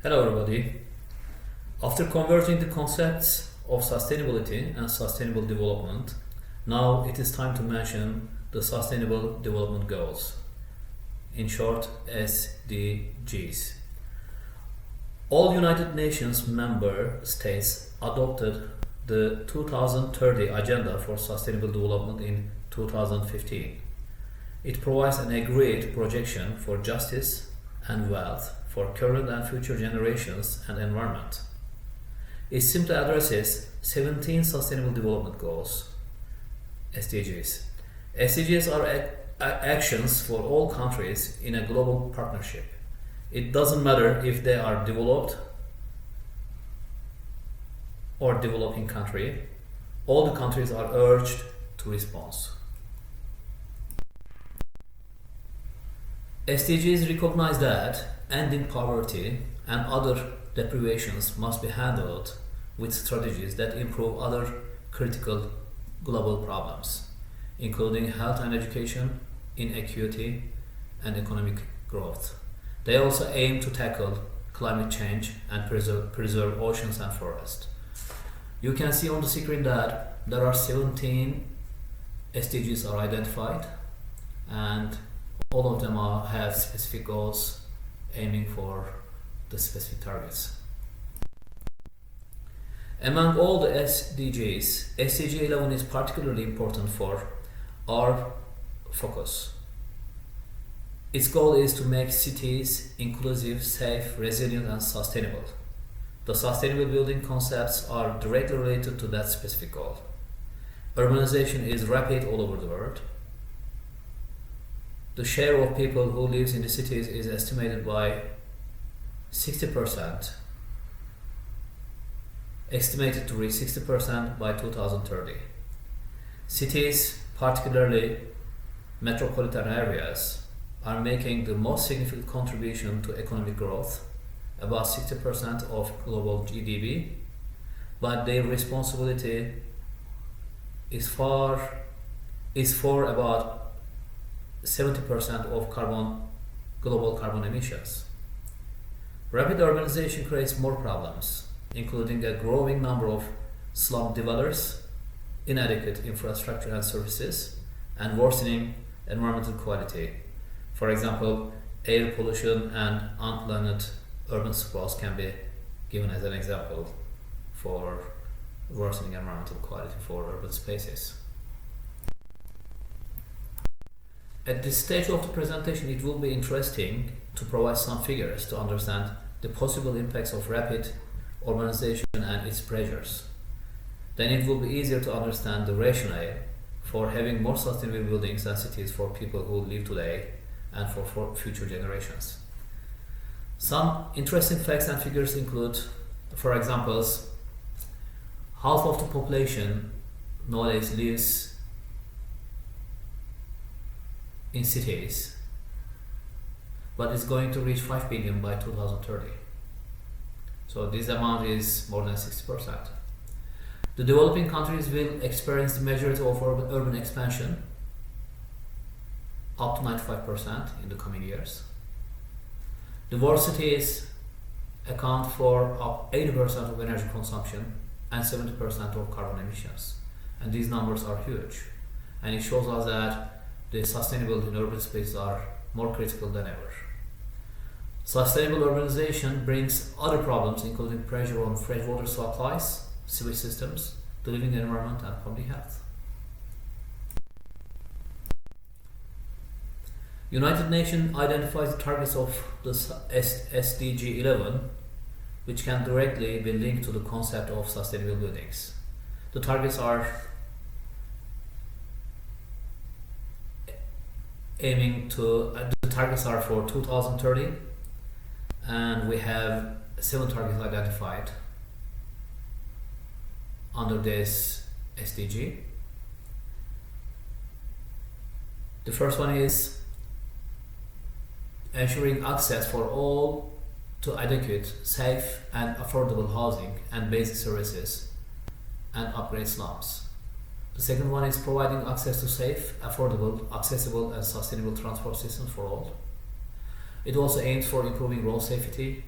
Hello everybody. After converging the concepts of sustainability and sustainable development, now it is time to mention the Sustainable Development Goals, in short SDGs. All United Nations member states adopted the 2030 Agenda for Sustainable Development in 2015. It provides an agreed projection for justice and wealth for current and future generations and environment. It simply addresses 17 Sustainable Development Goals, SDGs. SDGs are actions for all countries in a global partnership. It doesn't matter if they are developed or developing country, all the countries are urged to respond. SDGs recognize that ending poverty and other deprivations must be handled with strategies that improve other critical global problems, including health and education, inequity, and economic growth. They also aim to tackle climate change and preserve oceans and forests. You can see on the screen that there are 17 SDGs are identified, and all of them have specific goals aiming for the specific targets. Among all the SDGs, SDG 11 is particularly important for our focus. Its goal is to make cities inclusive, safe, resilient, and sustainable. The sustainable building concepts are directly related to that specific goal. Urbanization is rapid all over the world. The share of people who lives in the cities is estimated by 60%, estimated to reach 60% by 2030. Cities, particularly metropolitan areas, are making the most significant contribution to economic growth, about 60% of global GDP, but their responsibility is for about 70% of global carbon emissions. Rapid urbanization creates more problems, including a growing number of slum dwellers, inadequate infrastructure and services, and worsening environmental quality. For example, air pollution and unplanned urban sprawls can be given as an example for worsening environmental quality for urban spaces. At this stage of the presentation, it will be interesting to provide some figures to understand the possible impacts of rapid urbanization and its pressures. Then it will be easier to understand the rationale for having more sustainable buildings and cities for people who live today and for future generations. Some interesting facts and figures include, for example, half of the population nowadays lives in cities, but it's going to reach 5 billion by 2030. So this amount is more than 60%. The developing countries will experience the majority of urban expansion, up to 95% in the coming years. The world cities account for up 80% of energy consumption and 70% of carbon emissions. And these numbers are huge. And it shows us that the sustainability in urban spaces are more critical than ever. Sustainable urbanization brings other problems, including pressure on freshwater supplies, sewage systems, the living environment, and public health. United Nations identifies the targets of the SDG 11, which can directly be linked to the concept of sustainable buildings. The targets are the targets are for 2030, and we have 7 targets identified under this SDG. The first one is ensuring access for all to adequate, safe, and affordable housing and basic services and upgrade slums. The second one is providing access to safe, affordable, accessible, and sustainable transport systems for all. It also aims for improving road safety,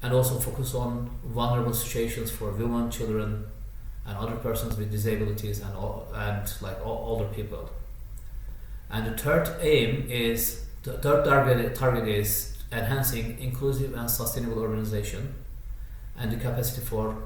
and also focus on vulnerable situations for women, children, and other persons with disabilities and older people. And the third target is enhancing inclusive and sustainable urbanization and the capacity for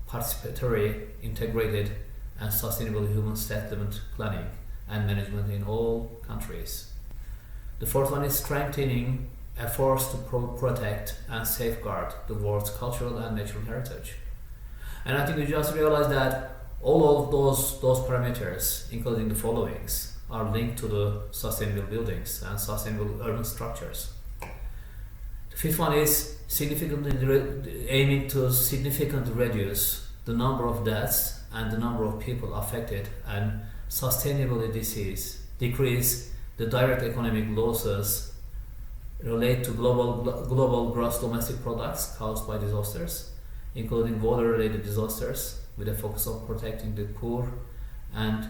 participatory, integrated, and sustainable human settlement planning and management in all countries. The fourth one is strengthening efforts to protect and safeguard the world's cultural and natural heritage. And I think we just realized that all of those parameters, including the followings, are linked to the sustainable buildings and sustainable urban structures. The fifth one is aiming to significantly reduce the number of deaths and the number of people affected and sustainably decrease the direct economic losses relate to global gross domestic products caused by disasters, including water-related disasters, with a focus on protecting the poor and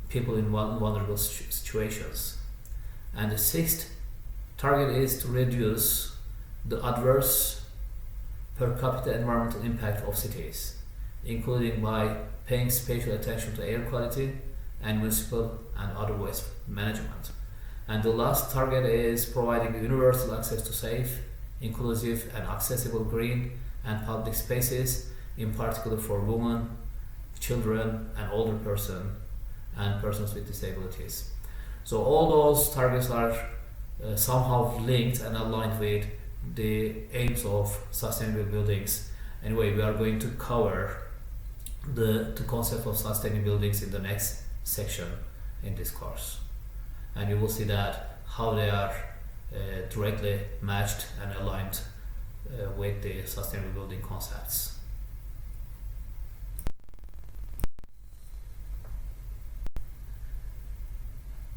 people in vulnerable situations. And the sixth target is to reduce the adverse per capita environmental impact of cities, including by paying special attention to air quality and municipal and other waste management. And the last target is providing universal access to safe, inclusive, and accessible green and public spaces, in particular for women, children, and older persons and persons with disabilities. So all those targets are somehow linked and aligned with the aims of sustainable buildings. Anyway, we are going to cover the concept of sustainable buildings in the next section in this course, and you will see that how they are directly matched and aligned with the sustainable building concepts.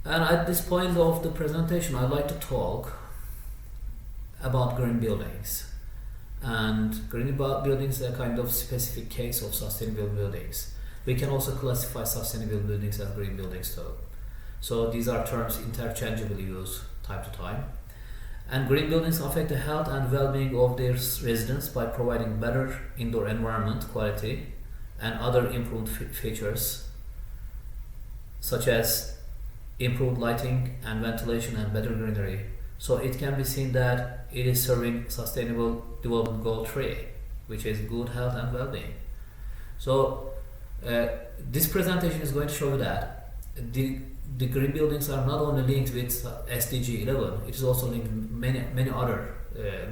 And at this point of the presentation, I'd like to talk about green buildings. And green buildings are a kind of specific case of sustainable buildings. We can also classify sustainable buildings as green buildings too. So these are terms interchangeably used time to time. And green buildings affect the health and well-being of their residents by providing better indoor environment quality and other improved features, such as improved lighting and ventilation and better greenery. So it can be seen that it is serving Sustainable Development Goal 3, which is good health and well-being. So this presentation is going to show you that the green buildings are not only linked with SDG 11, it is also linked with many other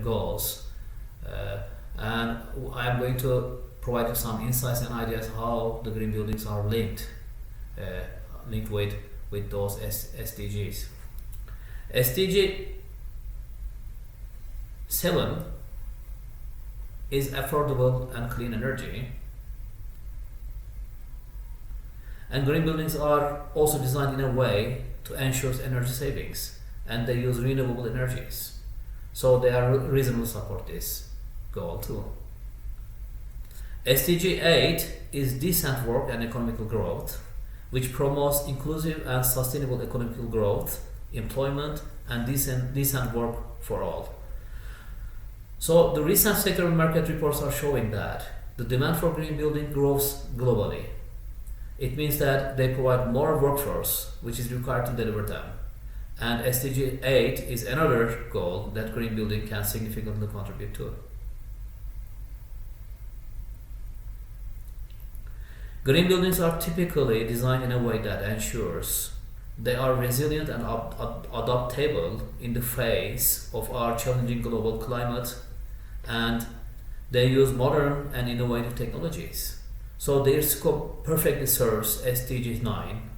goals. And I am going to provide you some insights and ideas how the green buildings are linked with those SDGs. SDG 7 is affordable and clean energy. And green buildings are also designed in a way to ensure energy savings, and they use renewable energies. So they are reasonable to support this goal too. SDG 8 is decent work and economical growth, which promotes inclusive and sustainable economical growth, employment, and decent work for all. So the recent sectoral market reports are showing that the demand for green building grows globally. It means that they provide more workforce, which is required to deliver them. And SDG 8 is another goal that green building can significantly contribute to. Green buildings are typically designed in a way that ensures they are resilient and adaptable in the face of our challenging global climate, and they use modern and innovative technologies. So their scope perfectly serves SDG 9,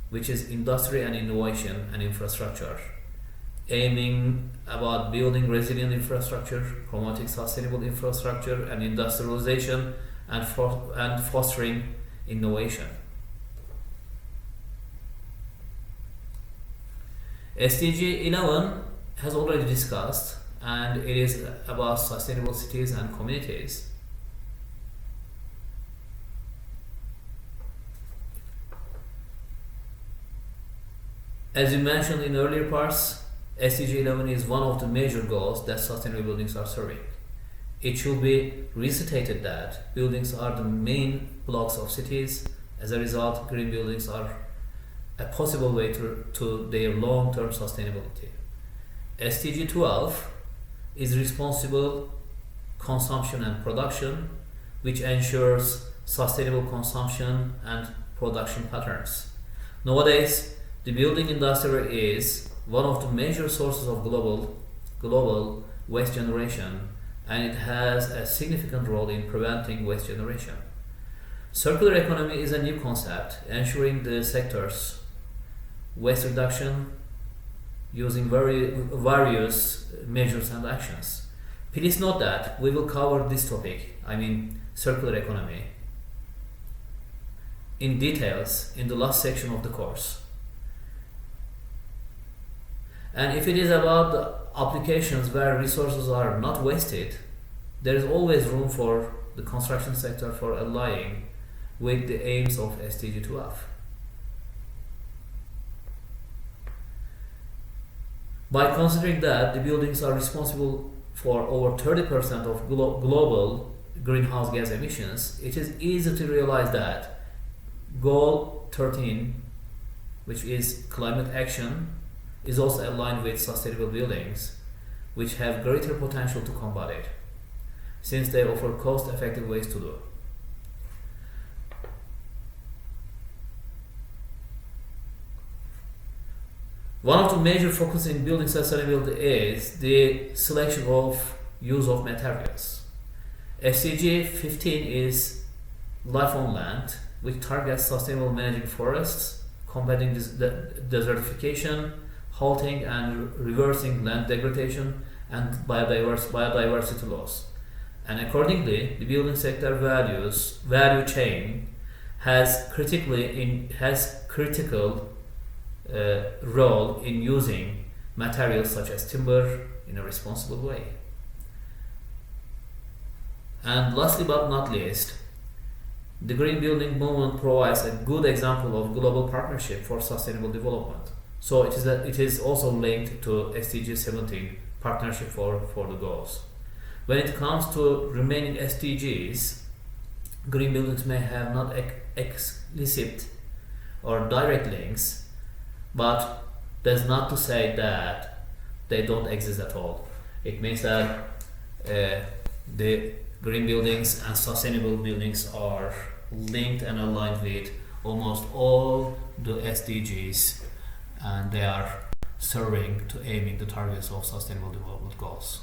which is industry and innovation and infrastructure, aiming about building resilient infrastructure, promoting sustainable infrastructure and industrialization, and fostering innovation. SDG 11 has already discussed, and it is about sustainable cities and communities. As you mentioned in earlier parts, SDG 11 is one of the major goals that sustainable buildings are serving. It should be restated that buildings are the main blocks of cities. As a result, green buildings are a possible way to their long-term sustainability. SDG 12 is responsible consumption and production, which ensures sustainable consumption and production patterns. Nowadays, the building industry is one of the major sources of global waste generation, and it has a significant role in preventing waste generation. Circular economy is a new concept, ensuring the sector's waste reduction using various measures and actions. Please note that we will cover this topic, circular economy, in details in the last section of the course. And if it is about the applications where resources are not wasted, there is always room for the construction sector for aligning with the aims of SDG 12. By considering that the buildings are responsible for over 30% of global greenhouse gas emissions, it is easy to realize that Goal 13, which is climate action, is also aligned with sustainable buildings, which have greater potential to combat it, since they offer cost-effective ways to do. One of the major focuses in building sustainability is the selection of use of materials. SDG 15 is Life on Land, which targets sustainable managing forests, combating desertification, halting and reversing land degradation, and biodiversity loss. And accordingly, the building sector value chain has critical role in using materials such as timber in a responsible way. And lastly but not least, the green building movement provides a good example of global partnership for sustainable development. So it is also linked to SDG 17, partnership for the goals. When it comes to remaining SDGs, green buildings may have not explicit or direct links, but that's not to say that they don't exist at all. It means that the green buildings and sustainable buildings are linked and aligned with almost all the SDGs, and they are serving to aiming the targets of sustainable development goals.